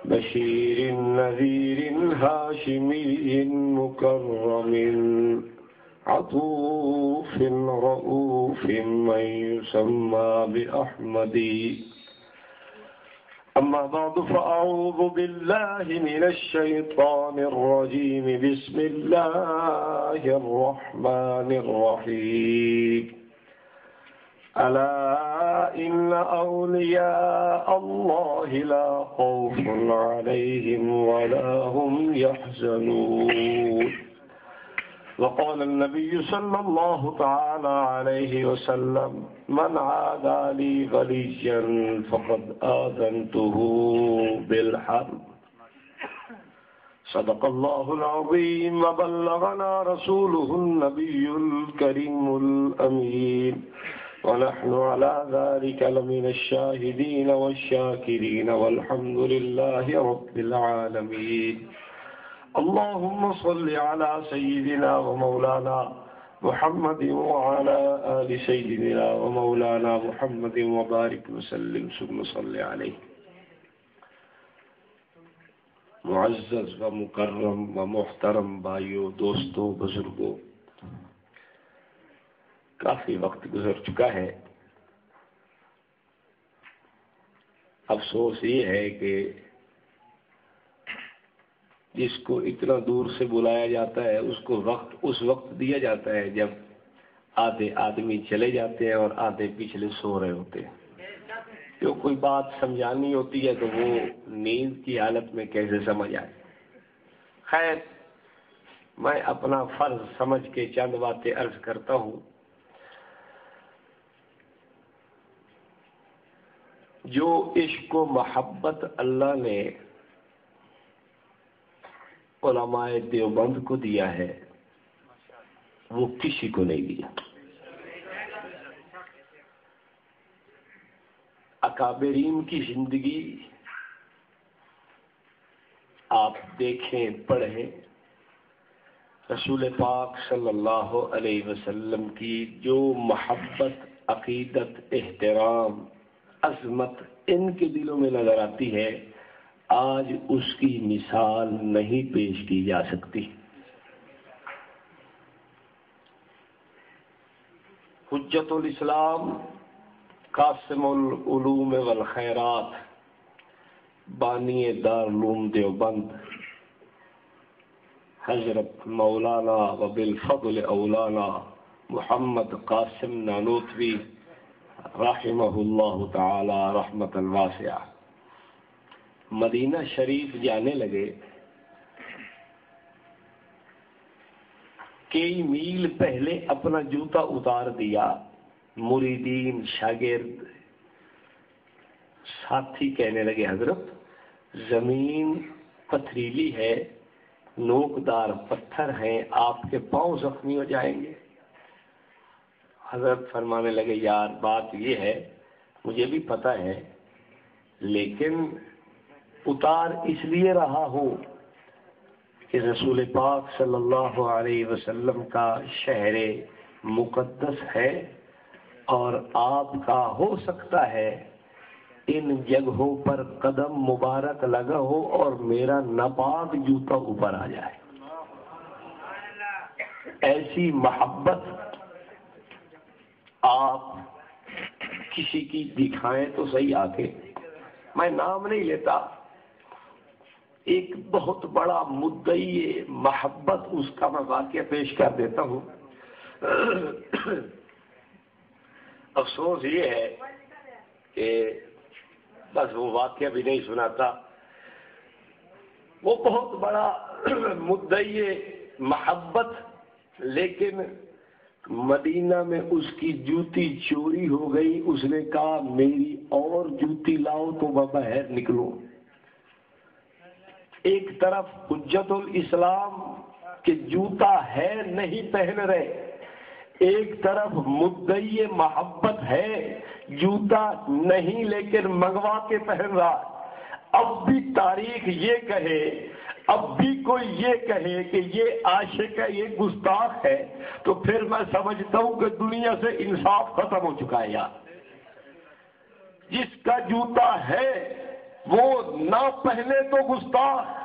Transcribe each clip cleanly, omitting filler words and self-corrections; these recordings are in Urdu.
بشير نذير هاشمي مكرم عطوف رؤوف من يسمى بأحمد. أما بعد فأعوذ بالله من الشيطان الرجيم. بسم الله الرحمن الرحيم. ألا إن أولياء الله لا خوف عليهم ولا هم يحزنون. وقال النبي صلى الله تعالى عليه وسلم من عادى لي وليا فقد آذنته بالحرب. صدق الله العظيم وبلغنا رسوله النبي الكريم الأمين ونحن على ذلك لمن الشاهدين والشاكرين والحمد لله رب العالمين. اللهم صل على سيدنا ومولانا محمد وعلى آل سيدنا ومولانا محمد وبارك وسلم ثم صل عليه. معزز و مکرم و محترم بھائیوں، دوستوں، بزرگوں، کافی وقت گزر چکا ہے. افسوس یہ ہے کہ جس کو اتنا دور سے بلایا جاتا ہے اس کو اس وقت دیا جاتا ہے جب آدھے آدمی چلے جاتے ہیں اور آدھے پچھلے سو رہے ہوتے ہیں. جو کوئی بات سمجھانی ہوتی ہے تو وہ نیند کی حالت میں کیسے سمجھ آئے. خیر، میں اپنا فرض سمجھ کے چند باتیں عرض کرتا ہوں. جو عشق و محبت اللہ نے علماء دیوبند کو دیا ہے وہ کسی کو نہیں دیا. اکابرین کی زندگی آپ دیکھیں، پڑھیں. رسول پاک صلی اللہ علیہ وسلم کی جو محبت، عقیدت، احترام، عظمت ان کے دلوں میں نظر آتی ہے، آج اس کی مثال نہیں پیش کی جا سکتی. حجت الاسلام، قاسم العلوم والخیرات، بانی دارالعلوم دیوبند، حضرت مولانا وبالفضل اولانا محمد قاسم نانوتوی رحمہ اللہ تعالی رحمۃ واسعہ مدینہ شریف جانے لگے. کئی میل پہلے اپنا جوتا اتار دیا. مریدین، شاگرد، ساتھی کہنے لگے حضرت زمین پتھریلی ہے، نوکدار پتھر ہیں، آپ کے پاؤں زخمی ہو جائیں گے. حضرت فرمانے لگے یار بات یہ ہے، مجھے بھی پتہ ہے، لیکن اتار اس لیے رہا ہوں کہ رسول پاک صلی اللہ علیہ وسلم کا شہر مقدس ہے اور آپ کا ہو سکتا ہے ان جگہوں پر قدم مبارک لگا ہو اور میرا ناپاک جوتا اوپر آ جائے. ایسی محبت آپ کسی کی دکھائیں تو صحیح آ کے. میں نام نہیں لیتا، ایک بہت بڑا مدعی محبت اس کا میں واقعہ پیش کر دیتا ہوں. افسوس یہ ہے کہ بس وہ واقعہ بھی نہیں سناتا. وہ بہت بڑا مدعی محبت، لیکن مدینہ میں اس کی جوتی چوری ہو گئی. اس نے کہا میری اور جوتی لاؤ تو میں باہر نکلوں. ایک طرف حجت الاسلام کہ جوتا ہے نہیں پہن رہے، ایک طرف مدعی محبت ہے جوتا نہیں لیکن منگوا کے پہن رہا. اب بھی تاریخ یہ کہے، اب بھی کوئی یہ کہے کہ یہ عاشق ہے، یہ گستاخ ہے، تو پھر میں سمجھتا ہوں کہ دنیا سے انصاف ختم ہو چکا ہے. یار جس کا جوتا ہے وہ نہ پہنے تو گستاخ،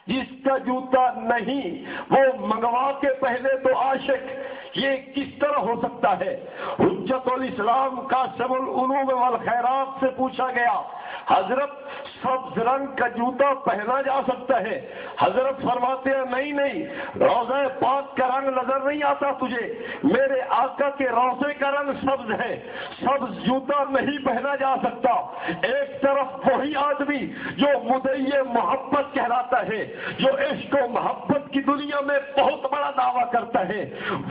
جس کا جوتا نہیں وہ منگوا کے پہنے تو عاشق، یہ کس طرح ہو سکتا ہے؟ حجت الاسلام قاسم العلوم والخیرات سے پوچھا گیا، حضرت سبز رنگ کا جوتا پہنا جا سکتا ہے؟ حضرت فرماتے ہیں نہیں نہیں، روضہ پاک کا رنگ نظر نہیں آتا تجھے؟ میرے آقا کے روضے کا رنگ سبز ہے، سبز جوتا نہیں پہنا جا سکتا۔ ایک طرف وہی آدمی جو مدعی محبت کہلاتا ہے، جو عشق و محبت کی دنیا میں بہت بڑا دعویٰ کرتا ہے،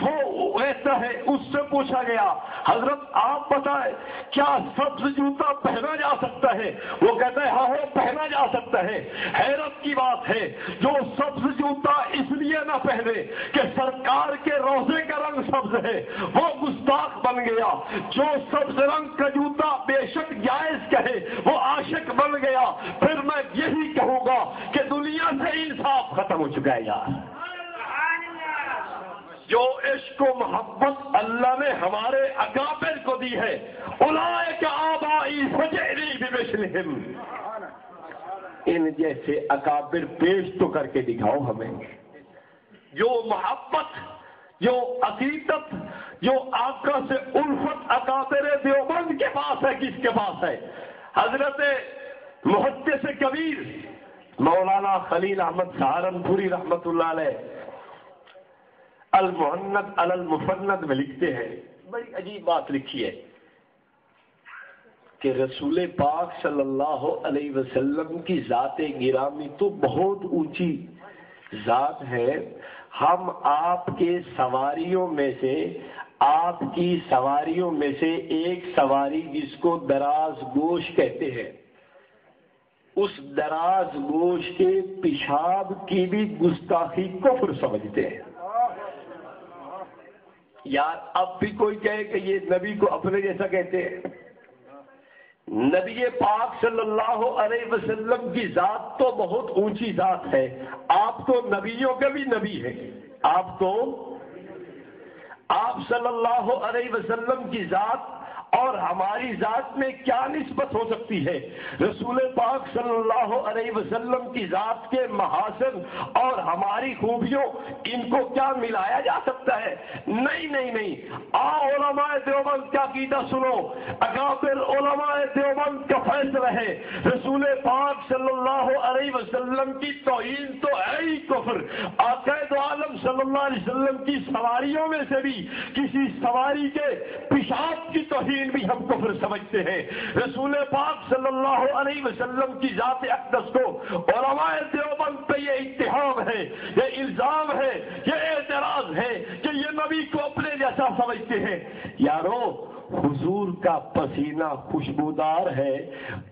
وہ ایسا ہے، اس سے پوچھا گیا حضرت آپ بتائیں کیا سبز جوتا پہنا جا سکتا ہے؟ وہ کہتا ہے ہاں پہنا جا سکتا ہے۔ حیرت کی بات ہے، جو سبز جوتا اس لیے نہ پہنے کہ سرکار کے روضے کا رنگ سبز ہے، وہ گستاخ بن گیا۔ جو سبز رنگ کا جوتا بے شک جائز کہے، وہ عاشق بن گیا۔ پھر میں یہی کہوں گا کہ دنیا سے انصاف ختم ہو چکا ہے یار۔ جو عشق و محبت اللہ نے ہمارے اکابر کو دی ہے، اولئک آبائی فجئنی بمثلہم، ان جیسے اکابر پیش تو کر کے دکھاؤ ہمیں۔ جو محبت، جو عقیدت، جو آقا سے الفت اکابر دیوبند کے پاس ہے، کس کے پاس ہے؟ حضرت محدث کبیر مولانا خلیل احمد سہارنپوری رحمت اللہ علیہ المحند علی المفند میں لکھتے ہیں، بڑی عجیب بات لکھی ہے کہ رسول پاک صلی اللہ علیہ وسلم کی ذات گرامی تو بہت اونچی ذات ہے، ہم آپ کے سواریوں میں سے، آپ کی سواریوں میں سے ایک سواری جس کو دراز گوش کہتے ہیں، اس دراز گوش کے پیشاب کی بھی گستاخی کفر سمجھتے ہیں۔ یار اب بھی کوئی کہے کہ یہ نبی کو اپنے جیسا کہتے ہیں؟ نبی پاک صلی اللہ علیہ وسلم کی ذات تو بہت اونچی ذات ہے، آپ تو نبیوں کے بھی نبی ہیں، آپ صلی اللہ علیہ وسلم کی ذات اور ہماری ذات میں کیا نسبت ہو سکتی ہے؟ رسول پاک صلی اللہ علیہ وسلم کی ذات کے محاسن اور ہماری خوبیوں، ان کو کیا ملایا جا سکتا ہے؟ نہیں نہیں نہیں۔ علماء دیوبند کا عقیدہ سنو، اکابر علماء دیوبند کا فیصلہ ہے، رسول پاک صلی اللہ علیہ وسلم کی توہین تو ہے ہی کفر۔ آقا دو عالم صلی اللہ علیہ وسلم کی سواریوں میں سے بھی کسی سواری کے پیشاب کی توہین بھی ہم کفر سمجھتے ہیں۔ رسول پاک صلی اللہ علیہ وسلم کی ذات اقدس کو علماء دیوبند پہ یہ اتہام ہے، یہ الزام ہے، یہ اعتراض ہے کہ یہ نبی کو اپنے جیسا سمجھتے ہیں۔ یارو حضور کا پسینہ خوشبودار ہے،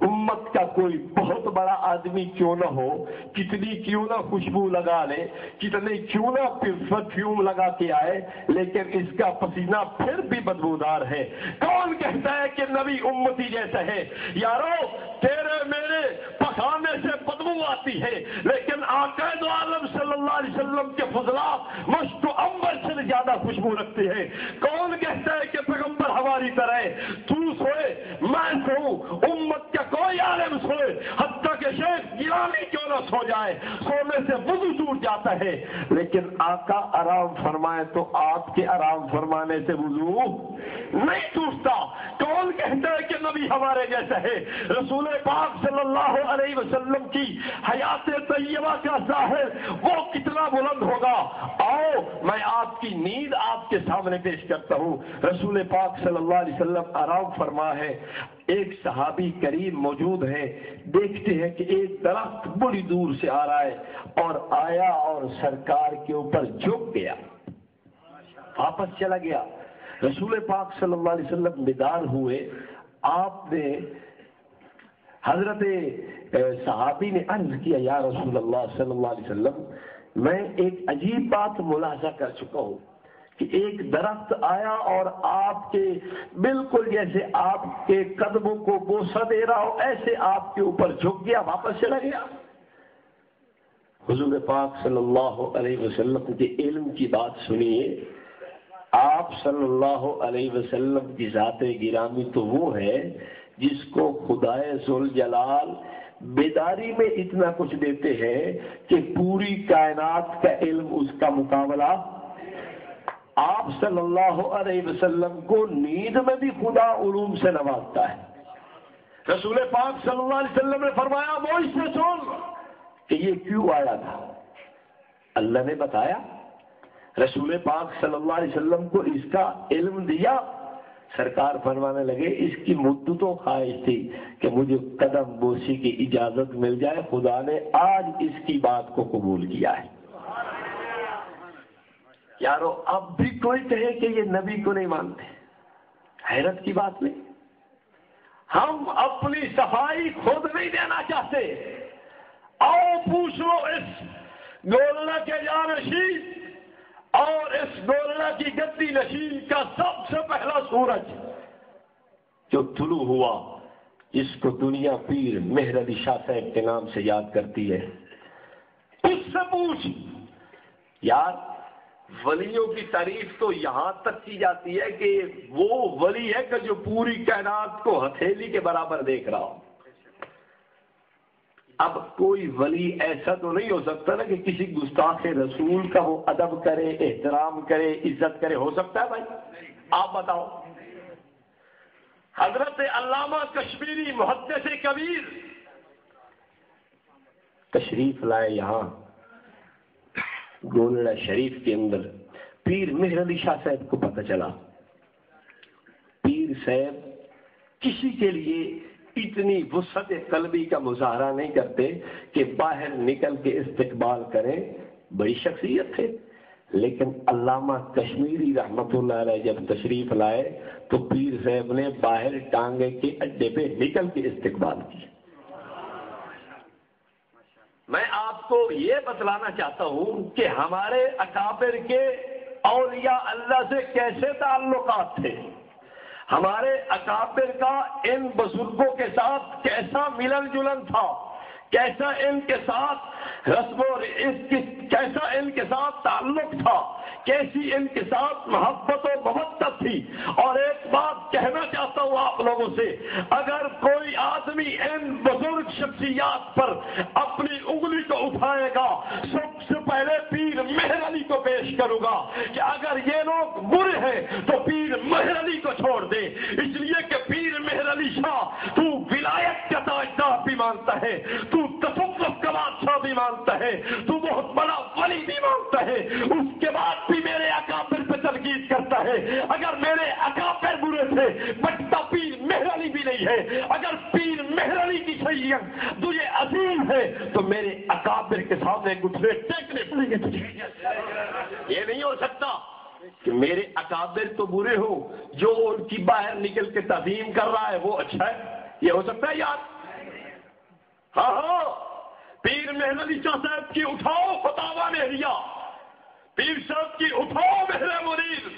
امت کا کوئی بہت بڑا آدمی کیوں نہ ہو، کتنی کیوں نہ خوشبو لگا لے، کتنے کیوں نہ پرفیوم لگا کے آئے، لیکن اس کا پسینہ پھر بھی بدبودار ہے۔ کون کہتا ہے کہ نبی امتی جیسا ہے؟ یارو تیرے میرے پخانے سے بدبو آتی ہے، لیکن آقا دو عالم صلی اللہ علیہ وسلم کے فضلات مشک و عنبر سے زیادہ خوشبو رکھتے ہیں۔ کون کہتا ہے کہ پیغمبر ہماری طرح تو سوئے میں سوؤں، امت کا کوئی عالم سوئے، حتیٰ کہ شیخ گیلانی کیوں نہ سو جائے، سونے سے وضو ٹوٹ جاتا ہے، لیکن آقا آرام فرمائے تو آپ کے آرام فرمانے سے وضو نہیں ٹوٹتا۔ کون کہتا ہے کہ نبی ہمارے جیسا ہے؟ رسول پاک صلی اللہ علیہ وسلم کی حیات طیبہ کا ظاہر وہ کتنا بلند ہوگا؟ آؤ میں آپ کی نیند آپ کے سامنے پیش کرتا ہوں۔ رسول پاک صلی اللہ علیہ وسلم آرام فرما ہے، ایک صحابی کریم موجود ہے، دیکھتے ہیں کہ ایک درخت بڑی دور سے آ رہا ہے، اور آیا اور سرکار کے اوپر جھک گیا، واپس چلا گیا۔ رسول پاک صلی اللہ علیہ وسلم بیدار ہوئے، آپ نے حضرت صحابی نے عرض کیا یا رسول اللہ صلی اللہ علیہ وسلم، میں ایک عجیب بات ملاحظہ کر چکا ہوں کہ ایک درخت آیا اور آپ کے بالکل جیسے آپ کے قدموں کو بوسہ دے رہا ہو، ایسے آپ کے اوپر جھک گیا، واپس چلا گیا۔ حضور پاک صلی اللہ علیہ وسلم کے علم کی بات سنیے، آپ صلی اللہ علیہ وسلم کی ذات گرامی تو وہ ہے جس کو خدائے ذوالجلال بیداری میں اتنا کچھ دیتے ہیں کہ پوری کائنات کا علم اس کا مقابلہ. آپ صلی اللہ علیہ وسلم کو نیند میں بھی خدا علوم سے نوازتا ہے. رسول پاک صلی اللہ علیہ وسلم نے فرمایا وہ اس سے سن کہ یہ کیوں آیا تھا. اللہ نے بتایا، رسول پاک صلی اللہ علیہ وسلم کو اس کا علم دیا. سرکار فرمانے لگے اس کی مدتوں خواہش تھی کہ مجھے قدم بوسی کی اجازت مل جائے، خدا نے آج اس کی بات کو قبول کیا ہے. یارو اب بھی کوئی کہے کہ یہ نبی کو نہیں مانتے، حیرت کی بات نہیں. ہم اپنی صفائی خود نہیں دینا چاہتے. آؤ پوچھ لو اس گولڑا کے جانشین اور اس گولڑا کی گدی نشین کا سب سے پہلا سورج جو طلوع ہوا، جس کو دنیا پیر مہر علی شاہ صاحب کے نام سے یاد کرتی ہے، اس سے پوچھ. یار ولیوں کی تعریف تو یہاں تک کی جاتی ہے کہ وہ ولی ہے کہ جو پوری کائنات کو ہتھیلی کے برابر دیکھ رہا ہو. اب کوئی ولی ایسا تو نہیں ہو سکتا نا کہ کسی گستاخ رسول کا وہ ادب کرے، احترام کرے، عزت کرے. ہو سکتا ہے بھائی؟ آپ بتاؤ. حضرت علامہ کشمیری محدث کبیر تشریف لائے یہاں گولڑا شریف کے اندر. پیر مہر علی شاہ صاحب کو پتہ چلا. پیر صاحب کسی کے لیے اتنی وسعت قلبی کا مظاہرہ نہیں کرتے کہ باہر نکل کے استقبال کریں. بڑی شخصیت تھے. لیکن علامہ کشمیری رحمت اللہ علیہ جب تشریف لائے تو پیر صاحب نے باہر ٹانگے کے اڈے پہ نکل کے استقبال کیا. میں آپ کو یہ بتلانا چاہتا ہوں کہ ہمارے اکابر کے اولیاء اللہ سے کیسے تعلقات تھے، ہمارے اکابر کا ان بزرگوں کے ساتھ کیسا ملن جلن تھا، کیسا ان کے ساتھ رسم و کیسا ان کے ساتھ تعلق تھا، کیسی ان کے ساتھ محبت و محبت تھی. اور ایک بات کہنا چاہتا ہوں آپ لوگوں سے، اگر کوئی آدمی ان بزرگ شخصیات پر اپنی انگلی کو اٹھائے گا، سب سے پہلے پیر مہر علی کو پیش کروں گا کہ اگر یہ لوگ برے ہیں تو پیر مہر علی کو چھوڑ دے. اس لیے کہ پیر مہر علی شاہ تو ولایت کا تاجدار بھی مانتا ہے، تو تصوف کا بادشاہ بھی مانتا ہے، تو بہت بڑا ولی بھی مانتا ہے، اس کے بعد بھی میرے اکابر پہ تنقید کرتا ہے. اگر میرے اکابر برے تھے بٹتا پیر مہر علی بھی نہیں ہے. اگر پیر مہر علی کی شریعت تجھے عظیم ہے تو میرے اکابر کے سامنے گھٹنے ٹیکنے پڑیں گے تجھے. یہ نہیں ہو سکتا کہ میرے اکابر تو برے ہو، جو ان کی باہر نکل کے تعظیم کر رہا ہے وہ اچھا ہے. یہ ہو سکتا ہے یار؟ ہاں پیر مہر علی شاہ صاحب کی اٹھاؤ فتاوی مہریہ، پیر صاحب کی اٹھاؤ مہر منیر،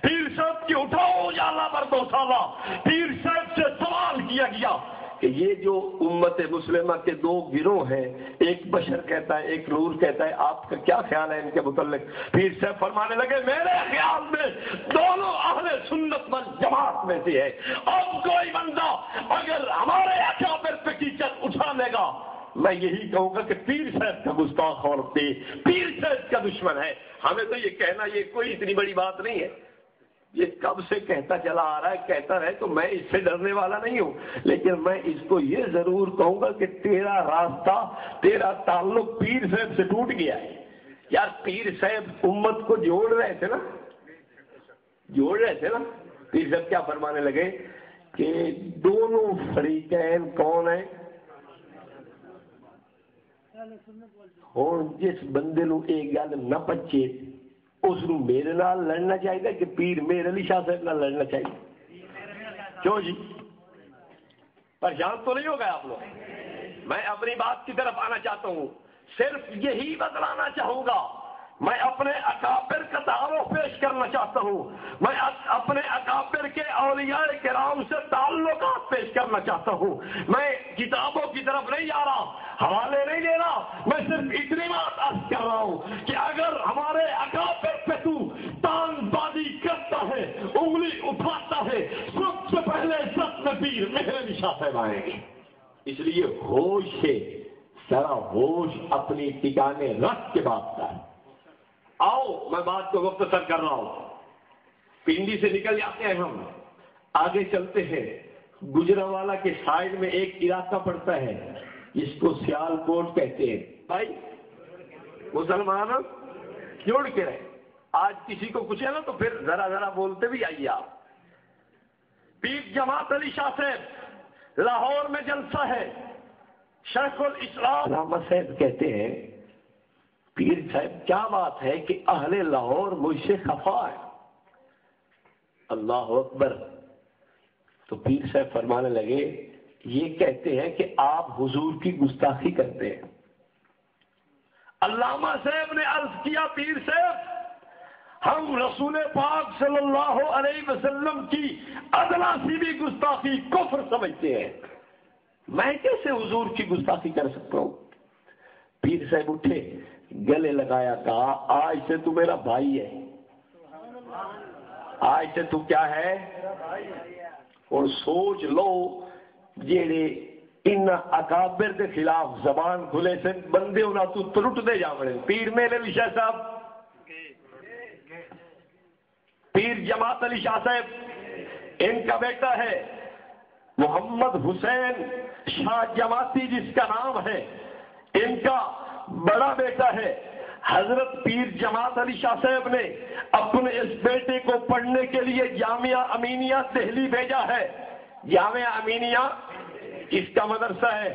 پیر صاحب کی اٹھاؤ یالا بردو سالہ. پیر صاحب سے سوال کیا گیا کہ یہ جو امت مسلمہ کے دو گروہ ہیں، ایک بشر کہتا ہے ایک نور کہتا ہے، آپ کا کیا خیال ہے ان کے متعلق؟ پیر صاحب فرمانے لگے میرے خیال میں دونوں اہل سنت والجماعت میں سے ہے. اب کوئی بندہ اگر ہمارے اکابر پہ کیچڑ اٹھا لے گا، میں یہی کہوں گا کہ پیر صاحب کا گستاخ اور پیر صاحب کا دشمن ہے. ہمیں تو یہ کہنا یہ کوئی اتنی بڑی بات نہیں ہے، یہ کب سے کہتا چلا آ رہا ہے، کہتا رہے، تو میں اس سے ڈرنے والا نہیں ہوں. لیکن میں اس کو یہ ضرور کہوں گا کہ تیرا راستہ، تیرا تعلق پیر صاحب سے ٹوٹ گیا ہے. یار پیر صاحب امت کو جوڑ رہے تھے نا، پیر صاحب کیا فرمانے لگے کہ دونوں فریقین کون ہیں؟ اور جس بندے نو ایک گل نہ پچے اس نو میرے نال لڑنا چاہیے کہ پیر مہر علی شاہ صاحب نال لڑنا چاہیے؟ کیوں جی پریشان تو نہیں ہو گئے آپ لوگ؟ میں اپنی بات کی طرف آنا چاہتا ہوں، صرف یہی بتلانا چاہوں گا. میں اپنے اکابر کا تعارف پیش کرنا چاہتا ہوں، میں اپنے اکابر کے اولیاء کرام سے تعلقات پیش کرنا چاہتا ہوں. میں کتابوں کی طرف نہیں جا رہا، حوالے نہیں دے رہا، میں صرف اتنی بات عرض کر رہا ہوں کہ اگر ہمارے اکابر پہ تو تان بازی کرتا جھکتا ہے، انگلی اٹھاتا ہے، سب سے پہلے سب میں پیر مہر علی شاہ صاحب آئیں گے۔ اس لیے ہوش سے ذرا ہوش اپنی ٹکانے رکھ کے بات کر۔ آؤ میں بات کو مختصر کر رہا ہوں، پنڈی سے نکل جاتے ہیں، ہم آگے چلتے ہیں۔ گجرانوالہ کے سائڈ میں ایک علاقہ پڑتا ہے جس کو سیال کوٹ کہتے ہیں۔ بھائی مسلمان جوڑ کے رہے، آج کسی کو کچھ ہے نا تو پھر ذرا ذرا بولتے بھی آئیے آپ۔ پیر جماعت علی شاہ صاحب لاہور میں جلسہ ہے، شیخ الاسلام علامہ صاحب کہتے ہیں پیر صاحب کیا بات ہے کہ اہل لاہور مجھ سے خفا ہے۔ اللہ اکبر۔ تو پیر صاحب فرمانے لگے یہ کہتے ہیں کہ آپ حضور کی گستاخی کرتے ہیں۔ علامہ صاحب نے عرض کیا پیر صاحب ہم رسول پاک صلی اللہ علیہ وسلم کی ادنا سی بھی گستاخی کفر سمجھتے ہیں، میں کیسے حضور کی گستاخی کر سکتا ہوں؟ پیر صاحب اٹھے، گلے لگایا، کہا آج سے تو میرا بھائی ہے، آج سے تو کیا ہے؟ اور سوچ لو جیڑے ان اکابر کے خلاف زبان کھلے سے بندے انہاں تو تلٹ دے جاوڑے۔ پیر میرے علی شاہ صاحب، پیر جماعت علی شاہ صاحب، ان کا بیٹا ہے محمد حسین شاہ جماعتی جس کا نام ہے، ان کا بڑا بیٹا ہے حضرت پیر جماعت علی شاہ صاحب نے اپنے اس بیٹے کو پڑھنے کے لیے جامعہ امینیہ دہلی بھیجا ہے۔ جامعہ امینیہ اس کا مدرسہ ہے،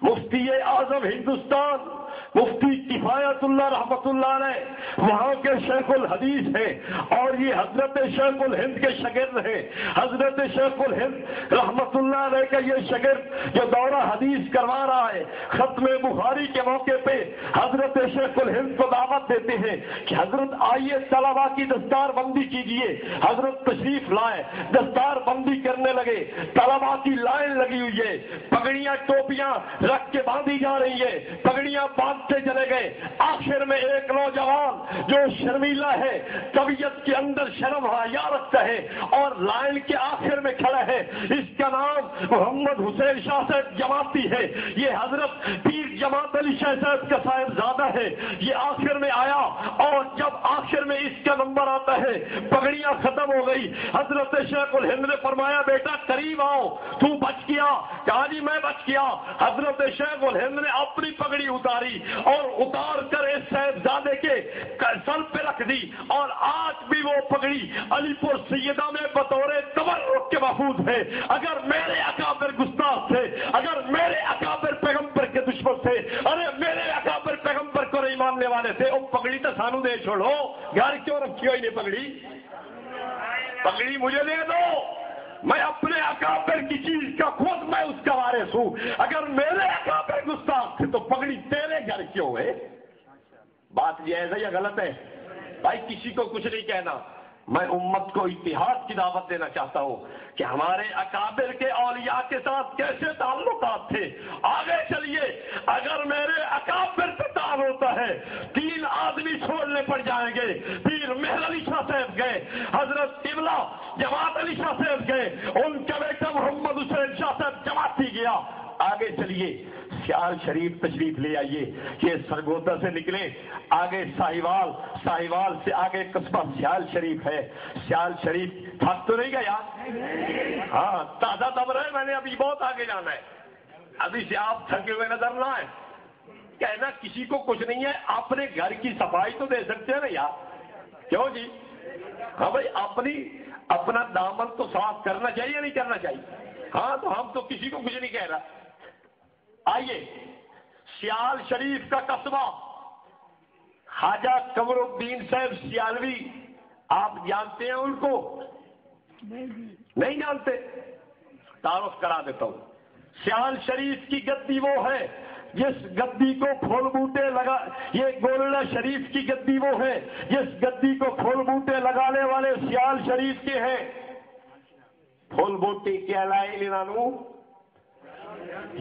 مفتی اعظم ہندوستان مفتی کفایت اللہ رحمت اللہ علیہ وہاں کے شیخ الحدیث ہیں، اور یہ حضرت شیخ الہند کے شاگرد ہیں۔ حضرت شیخ الہند رحمت اللہ علیہ کا یہ شاگرد جو دورہ حدیث کروا رہا ہے، ختم بخاری کے موقع پہ حضرت شیخ الہند کو دعوت دیتے ہیں کہ حضرت آئیے طلبا کی دستار بندی کیجئے۔ حضرت تشریف لائے، دستار بندی کرنے لگے، طلبا کی لائن لگی ہوئی ہے، پگڑیاں ٹوپیاں رکھ کے باندھی جا رہی ہے، پگڑیاں باندھتے چلے گئے۔ آخر میں ایک نوجوان جو شرمیلا ہے، طبیعت کے اندر شرم حیا رکھتا ہے اور لائن کے آخر میں کھڑا ہے، اس کا نام محمد حسین شاہ صاحب جماعتی ہے، یہ حضرت پیر جماعت علی شاہ صاحب کا صاحبزادہ ہے۔ یہ آخر میں آیا اور جب آخر میں اس کا نمبر آتا ہے، پگڑیاں ختم ہو گئی، حضرت شیخ الہند نے فرمایا بیٹا قریب آؤ، تو بچ گیا؟ کہا جی میں بچ گیا۔ حضرت شیخ الہند نے اپنی پگڑی اتاری اور اتار کر اس صاحبزادے کے سر پہ رکھ دی، اور آج بھی وہ پگڑی علی پور سیدہ میں بطور تبرک کے محفوظ ہے۔ اگر میرے اکابر گستاخ تھے، اگر میرے اکابر پیغمبر کے دشمن تھے، ارے میرے اکابر پیغمبر کو نہیں ماننے والے تھے، وہ پگڑی تو سانو دے چھوڑو، گھر کیوں رکھی ہوئی نہیں پگڑی؟ پگڑی مجھے دے دو، میں اپنے اکابر کی چیز کا خود میں اس کا وارث ہوں۔ اگر میرے اکابر گستاخ تھے تو پگڑی تیرے گھر کیوں ہے؟ بات جائز ہے یا غلط ہے؟ بھائی کسی کو کچھ نہیں کہنا، میں امت کو اتحاد کی دعوت دینا چاہتا ہوں کہ ہمارے اکابر کے اولیاء کے ساتھ کیسے تعلقات تھے۔ آگے چلیے، اگر میرے اکابر پہ تعلق ہوتا ہے، 3 آدمی چھوڑنے پڑ جائیں گے۔ پیر مہر علی شاہ صاحب گئے، حضرت قبلہ جماعت علی شاہ صاحب گئے، ان کا بیٹا محمد حسین شاہ صاحب جماعتی گیا۔ آگے چلیے، سیال شریف تشریف لے آئیے، یہ سرگودا سے نکلے، آگے ساہیوال سے آگے قصبہ سیال شریف ہے۔ سیال شریف تھک تو نہیں گیا؟ ہاں تازہ دم رہے، میں نے ابھی بہت آگے جانا ہے، ابھی سے آپ تھکے ہوئے نظر نہ آئے۔ کہنا کسی کو کچھ نہیں ہے، اپنے گھر کی صفائی تو دے سکتے ہیں نا یار، کیوں جی؟ ہاں بھائی اپنا دامن تو صاف کرنا چاہیے نہیں کرنا چاہیے؟ ہاں تو ہم تو کسی کو کچھ نہیں کہہ رہا۔ آئیے، سیال شریف کا قصبہ، خواجہ قمر الدین صاحب سیالوی، آپ جانتے ہیں ان کو؟ نہیں جانتے؟ تعارف کرا دیتا ہوں۔ سیال شریف کی گدی وہ ہے جس گدی کو پھول بوٹے لگا، یہ گولڑا شریف کی گدی وہ ہے جس گدی کو پھول بوٹے لگانے والے سیال شریف کے ہیں۔ پھول بوٹے کیا لائے لینانو؟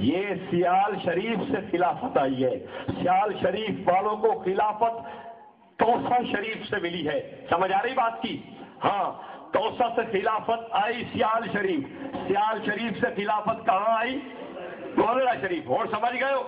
یہ سیال شریف سے خلافت آئی ہے، سیال شریف والوں کو خلافت توسا شریف سے ملی ہے. سمجھ آ رہی بات کی؟ ہاں، توسا سے خلافت آئی سیال شریف، سیال شریف سے خلافت کہاں آئی؟ گولڑا شریف. اور سمجھ گئے ہو؟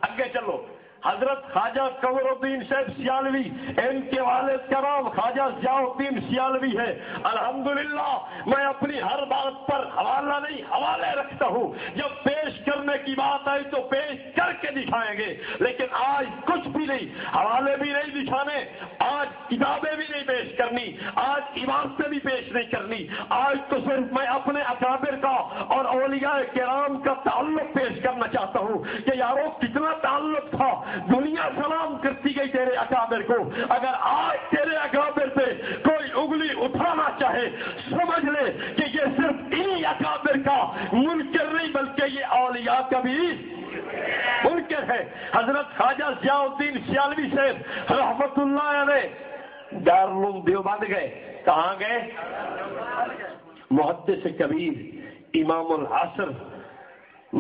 آگے چلو. حضرت خواجہ قمر الدین صاحب سیالوی، ان کے والد کا نام خواجہ ضیاء الدین سیالوی ہے. الحمدللہ میں اپنی ہر بات پر حوالہ نہیں، حوالے رکھتا ہوں. جب پیش کرنے کی بات آئی تو پیش کر کے دکھائیں گے، لیکن آج کچھ بھی نہیں، حوالے بھی نہیں دکھانے، آج کتابیں بھی نہیں پیش کرنی، آج عبارتیں بھی پیش نہیں کرنی. آج تو صرف میں اپنے اکابر کا اور اولیاء کرام کا تعلق پیش کرنا چاہتا ہوں کہ یارو کتنا تعلق تھا. دنیا سلام کرتی گئی تیرے اکابر کو. اگر آج تیرے اکابر پہ کوئی انگلی اٹھانا چاہے، سمجھ لے کہ یہ صرف انہی اکابر کا منکر نہیں بلکہ یہ اولیاء کا بھی منکر ہے. حضرت خواجہ ضیاء الدین سیالوی صاحب رحمت اللہ علیہ دارالعلوم دیوبند گئے. کہاں گئے؟ محدث کبیر، امام العصر،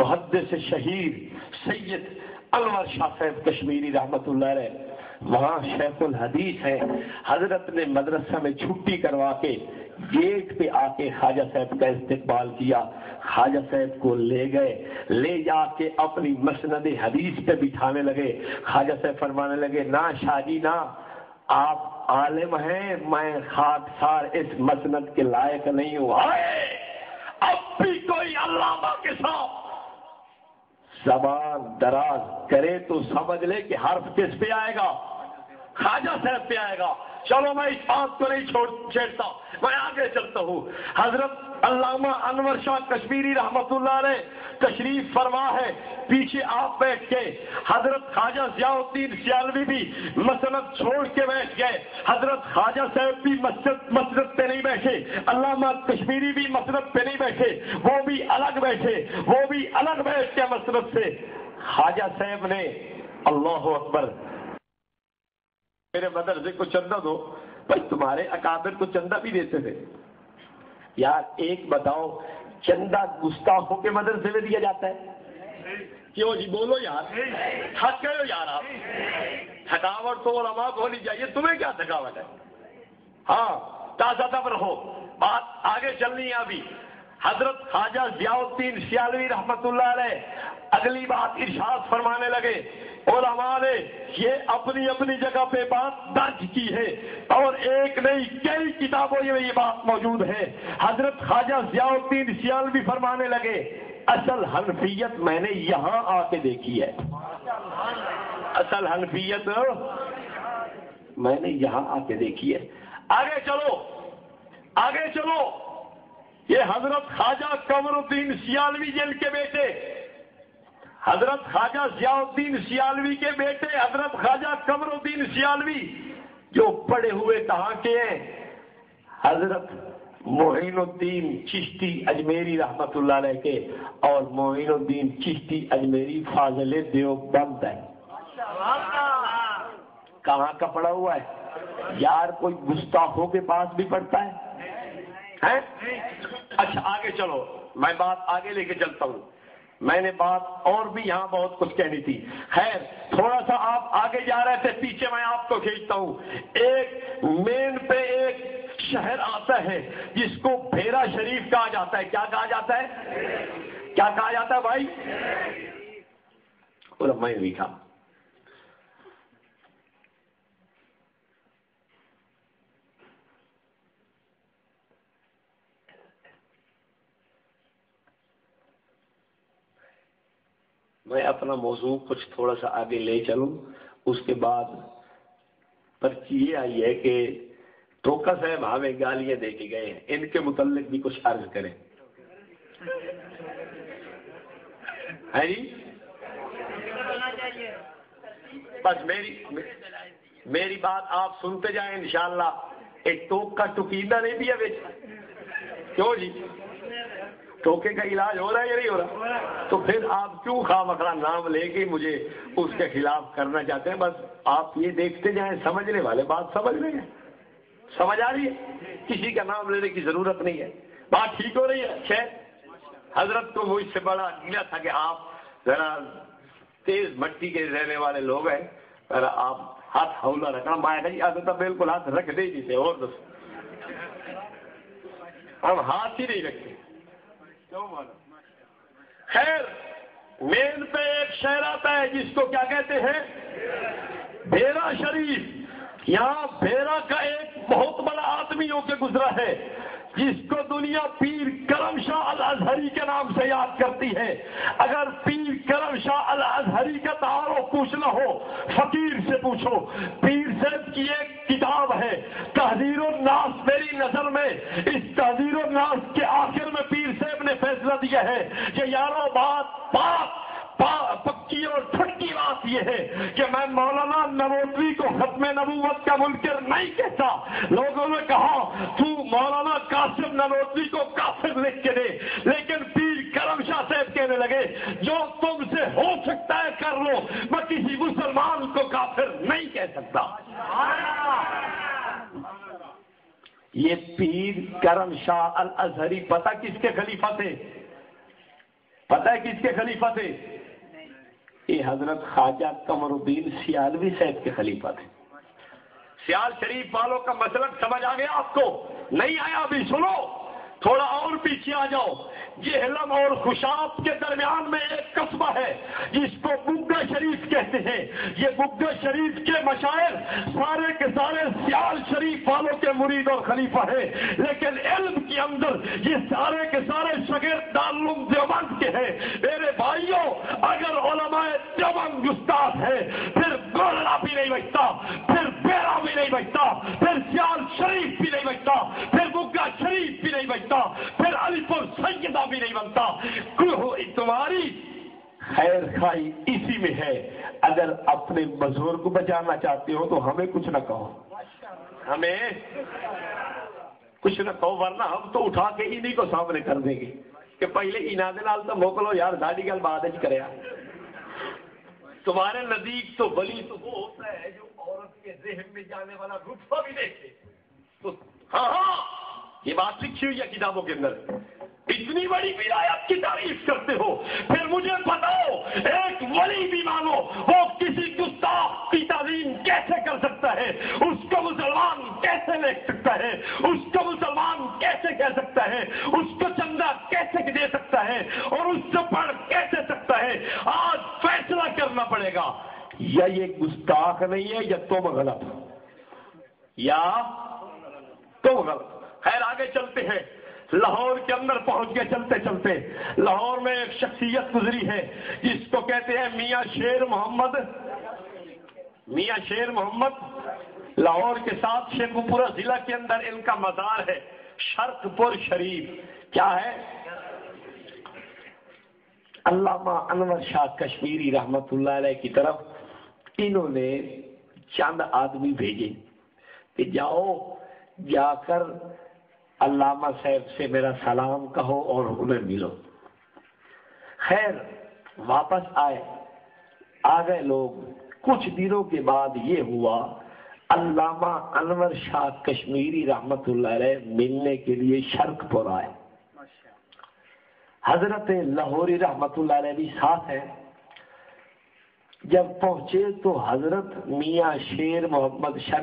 محدث شہیر سید انور شاہ صاحب کشمیری رحمت اللہ علیہ، وہاں شیخ الحدیث ہے. حضرت نے مدرسہ میں چھٹی کروا کے گیٹ پہ آ کے خواجہ صاحب کا استقبال کیا. خواجہ صاحب کو لے گئے، لے جا کے اپنی مسند حدیث پہ بٹھانے لگے. خواجہ صاحب فرمانے لگے نہ شاہ جی نہ، آپ عالم ہیں، میں خاکسار اس مسند کے لائق نہیں ہوں. اب بھی کوئی علامہ کے ساتھ زبان دراز کرے تو سمجھ لے کہ حرف کس پہ آئے گا؟ خواجہ صاحب پہ آئے گا. چلو میں اس بات کو نہیں چھیڑتا، میں آگے چلتا ہوں. حضرت علامہ انور شاہ کشمیری رحمت اللہ علیہ تشریف فرما ہے. پیچھے آپ بیٹھ کے حضرت خواجہ ضیاء الدین سیالوی بھی مسند چھوڑ کے بیٹھ گئے. حضرت خواجہ صاحب بھی مسند پہ نہیں بیٹھے، علامہ کشمیری بھی مسند پہ نہیں بیٹھے، وہ بھی الگ بیٹھے، وہ بھی الگ بیٹھ کے مسند سے. خواجہ صاحب نے اللہ اکبر، میرے مدرسے کو چندہ دو. بھائی تمہارے اکابر تو چندہ بھی دیتے تھے یار. ایک بتاؤ، چندہ گستاخوں کے مدرسے میں دیا جاتا ہے؟ کیوں جی بولو یار، تھک گئے ہو یار آپ. تھکاوٹ تو علماء کو ہونی چاہیے، تمہیں کیا تھکاوٹ ہے؟ ہاں تازہ تب رہو، بات آگے چلنی ہے. ابھی حضرت خواجہ ضیاء الدین سیالوی رحمت اللہ علیہ اگلی بات ارشاد فرمانے لگے. علماء نے یہ اپنی اپنی جگہ پہ بات درج کی ہے اور ایک نہیں کئی کتابوں میں یہ بات موجود ہے. حضرت خواجہ ضیاء الدین سیالوی فرمانے لگے اصل حنفیت میں نے یہاں آ کے دیکھی ہے. اصل حنفیت میں نے یہاں آ کے دیکھی ہے. آگے چلو، آگے چلو. یہ حضرت خواجہ قمر الدین سیالوی جن کے بیٹے، حضرت خواجہ ضیاء الدین سیالوی کے بیٹے حضرت خواجہ قمر الدین سیالوی جو پڑے ہوئے کہاں کے ہیں؟ حضرت معین الدین چشتی اجمیری رحمت اللہ علیہ کے، اور معین الدین چشتی اجمیری فاضل دیوبند ہے. کہاں کا پڑا ہوا ہے یار؟ کوئی گستاخوں کے پاس بھی پڑھتا ہے؟ اچھا آگے چلو، میں بات آگے لے کے چلتا ہوں. میں نے بات اور بھی یہاں بہت کچھ کہنی تھی. خیر تھوڑا سا آپ آگے جا رہے تھے، پیچھے میں آپ کو کھینچتا ہوں. ایک مین پہ ایک شہر آتا ہے جس کو بھیرا شریف کہا جاتا ہے. کیا کہا جاتا ہے؟ کیا کہا جاتا ہے بھائی؟ اور میں لکھا میں اپنا موضوع کچھ تھوڑا سا آگے لے چلوں. اس کے بعد پرچی یہ آئی ہے کہ ٹوکا صاحب ہمیں گالیاں دے کے گئے ہیں، ان کے متعلق بھی کچھ عرض کریں. ہے جی بس میری بات آپ سنتے جائیں انشاءاللہ. ایک ٹوک کا ٹکیدہ نہیں دیا بیچ. کیوں جی ٹوکے کا علاج ہو رہا ہے یا نہیں ہو رہا؟ تو پھر آپ کیوں خواہ مخواہ نام لے کے مجھے اس کے خلاف کرنا چاہتے ہیں؟ بس آپ یہ دیکھتے جائیں، سمجھنے والے بات سمجھ لیں گے. سمجھ آ رہی ہے؟ کسی کا نام لینے کی ضرورت نہیں ہے. بات ٹھیک ہو رہی ہے؟ خیر حضرت کو مجھ سے بڑا گلا تھا کہ آپ ذرا تیز مٹی کے رہنے والے لوگ ہیں، ذرا آپ ہاتھ ہولا رکھنا مائیں گئی آدھا بالکل ہاتھ رکھ دے جیسے اور دس ہم ہاتھ ہی نہیں رکھتے کیوں مانا. خیر مین پہ ایک شہر آتا ہے جس کو کیا کہتے ہیں بھیرا شریف. یہاں بھیرا کا ایک بہت بڑا آدمی ہو کے گزرا ہے جس کو دنیا پیر کرم شاہ الازہری کے نام سے یاد کرتی ہے. اگر پیر کرم شاہ الازہری کا تعارف پوچھنا ہو فقیر سے پوچھو. پیر صاحب کی ایک کتاب ہے تحذیر الناس. میری نظر میں اس تحذیر الناس کے آخر میں پیر صاحب نے فیصلہ دیا ہے کہ یارو بات پکی اور ٹھٹکی بات یہ ہے کہ میں مولانا ننوتوی کو ختم نبوت کا منکر نہیں کہتا. لوگوں نے کہا تو مولانا قاسم ننوتوی کو کافر لکھ کے دے, لیکن پیر کرم شاہ صاحب کہنے لگے جو تم سے ہو سکتا ہے کر لو, میں کسی مسلمان کو کافر نہیں کہہ سکتا. یہ پیر کرم شاہ الازہری پتہ کس کے خلیفہ تھے؟ پتہ ہے کس کے خلیفہ تھے؟ یہ حضرت خواجہ قمر الدین سیالوی صاحب کے خلیفہ تھے. سیال شریف والوں کا مسلک سمجھ آ گیا آپ کو؟ نہیں آیا ابھی سنو, تھوڑا اور پیچھے آ جاؤ. جہلم اور خوشاب کے درمیان میں ایک قصبہ ہے جس کو بگا شریف کہتے ہیں. یہ بگا شریف کے مشائخ سارے کے سارے سیال شریف والوں کے مرید اور خلیفہ ہیں, لیکن علم کے اندر یہ سارے کے سارے شاگرد دارالعلوم دیوبند کے ہیں. میرے بھائیوں, اگر علماء دیوبند استاد ہے پھر گولڑا بھی نہیں بچتا, پھر بیرا بھی نہیں بچتا, پھر سیال شریف بھی نہیں بچتا, پھر بگا شریف بھی نہیں بچتا, پھر علی پور سیدہ بھی نہیں بنتا. تمہاری خیر خائی اسی میں ہے. اگر اپنے مزور کو بچانا چاہتے ہو تو ہمیں کچھ نہ کہو, ہمیں کچھ نہ کہو, ورنہ ہم تو اٹھا کے انہیں کو سامنے کر دیں گے کہ پہلے انادے نال تو موکلو یار, ساڈی گل بعد وچ کریا. تمہارے نزدیک تو ولی تو وہ ہوتا ہے جو عورت کے ذہن میں جانے والا رتبہ بھی دیکھے. تو ہاں یہ بات لکھی ہوئی ہے کتابوں کے اندر. اتنی بڑی ولایت کی تعریف کرتے ہو, پھر مجھے بتاؤ ایک ولی بھی مانو وہ کسی گستاخ کی تعلیم کیسے کر سکتا ہے؟ اس کو مسلمان کیسے لکھ سکتا ہے؟ اس کو مسلمان کیسے کہہ سکتا ہے؟ اس کو چندہ کیسے دے سکتا ہے اور اس سے پڑھ کیسے سکتا ہے؟ آج فیصلہ کرنا پڑے گا, یا یہ گستاخ نہیں ہے یا تم غلط, یا تم غلط. خیر آگے چلتے ہیں. لاہور کے اندر پہنچ کے چلتے چلتے لاہور میں ایک شخصیت گزری ہے جس کو کہتے ہیں میاں شیر محمد. میاں شیر محمد لاہور کے ساتھ شیخو پورہ ضلع کے اندر ان کا مزار ہے, شرق پور شریف. کیا ہے؟ علامہ انور شاہ کشمیری رحمت اللہ علیہ کی طرف انہوں نے چند آدمی بھیجے کہ جاؤ جا کر علامہ صاحب سے میرا سلام کہو اور انہیں ملو. خیر واپس آ گئے لوگ. کچھ دنوں کے بعد یہ ہوا علامہ انور شاہ کشمیری رحمت اللہ علیہ ملنے کے لیے شرق پور آئے. حضرت لاہوری رحمت اللہ علیہ بھی ساتھ ہیں. جب پہنچے تو حضرت میاں شیر محمد شرق